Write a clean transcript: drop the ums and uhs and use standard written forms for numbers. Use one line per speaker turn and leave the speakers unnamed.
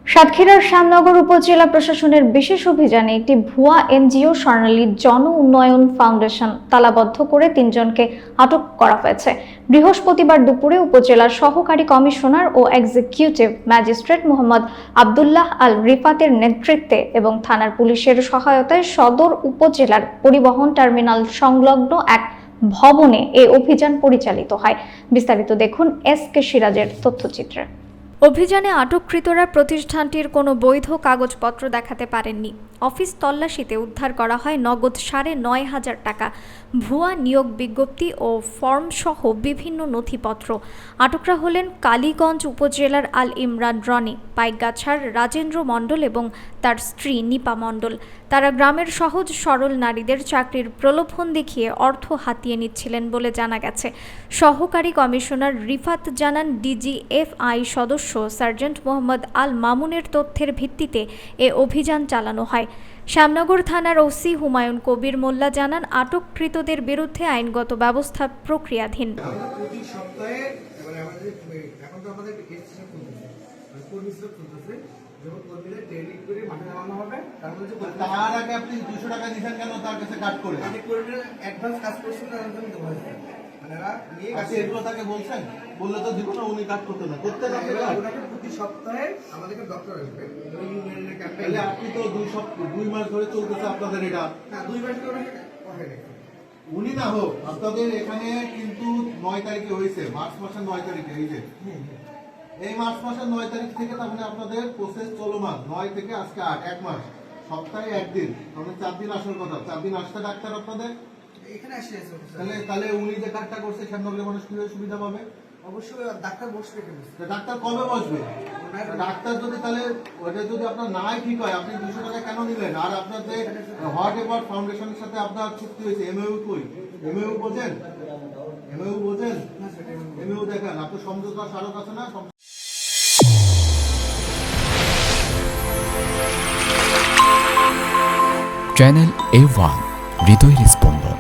সাতক্ষীরার শ্যামনগর উপজেলা প্রশাসনের বিশেষ অভিযানে একটি ভুয়া এনজিও স্বর্ণালী জন উন্নয়ন ফাউন্ডেশন তালাবদ্ধ করে 3 জনকে আটক করা হয়েছে। বৃহস্পতিবার দুপুরে উপজেলার সহকারী কমিশনার ও এক্সিকিউটিভ ম্যাজিস্ট্রেট মোহাম্মদ আব্দুল্লাহ আল রিফাতের নেতৃত্বে এবং থানার পুলিশের সহায়তায় সদর উপজেলার পরিবহন টার্মিনাল সংলগ্ন এক ভবনে এই অভিযান পরিচালিত হয়। বিস্তারিত দেখুন এস.কে. সিরাজের তথ্যচিত্রে। অভিযানে আটককৃতরা প্রতিষ্ঠানটির কোনো বৈধ কাগজপত্র দেখাতে পারেননি। অফিস তল্লাশিতে উদ্ধার করা হয় নগদ ৯,৫০০ টাকা, ভুয়া নিয়োগ বিজ্ঞপ্তি ও ফর্ম সহ বিভিন্ন নথিপত্র। আটকরা হলেন কালীগঞ্জ উপজেলার আল ইমরান রনি, পাইকগাছার রাজেন্দ্র মণ্ডল এবং তার স্ত্রী নিপা মণ্ডল। তারা গ্রামের সহজ সরল নারীদের চাকরির প্রলোভন দেখিয়ে অর্থ হাতিয়ে নিচ্ছিলেন বলে জানা গেছে। সহকারী কমিশনার রিফাত জানান, ডিজিএফআই সদস্য সার্জেন্ট মোহাম্মদ আল মামুনের তথ্যের ভিত্তিতে এ অভিযান চালানো হয়। শ্যামনগর থানার ওসি হুমায়ুন কবির মোল্লা জানান, আটককৃতদের বিরুদ্ধে আইনগত ব্যবস্থা প্রক্রিয়াধীন।
তার আগে আপনি 200 টাকা দিয়েছেন কেন? তার কাছে কাট করে
অ্যাডভান্স কাজ করছেন না,
এগুলো তাকে বলছেন, বললে তো দিব না, উনি কাট করতে না করতে না।
প্রতি সপ্তাহে আমাদেরকে ডক্টর আসবে।
তাহলে আপনি তো 2 মাস ধরে চলতেছে আপনাদের এটা।
হ্যাঁ, 2 মাস ধরে
উনি না হোক, আপনাদের এখানে কিন্তু 9 তারিখে হয়েছে, মার্চ মাসের 9 তারিখে। এই মার্চ মাসের 9 তারিখ থেকে তার মানে আপনাদের প্রসেস চলমান, 9 থেকে আজকে 8, 1 মাস, সপ্তাহে 1 দিন, তাহলে 4 দিন আসার কথা। 4 দিন আসতে ডাক্তার আপনাদের
এখানে আসে।
তাহলে উনি যে কার্ডটা করছে শ্যামনগরের মানুষ কিভাবে সুবিধা পাবে?
অবশ্যই ডাক্তার বসবে।
ডাক্তার কবে বসবে? ডাক্তার যদি তাহলে ওটা যদি আপনার নাই ঠিক হয়, আপনি 200 টাকা কেন নিলেন? আর আপনার যে হোয়াট এভার ফাউন্ডেশনের সাথে আপনার চুক্তি হয়েছে, এমএউ কই? এমএউ বোঝেন? এমএউ দেখেন, আপনার সমঝোতা স্মারক আছে না?
চ্যানেল A1 হৃদয়ের স্পন্দন।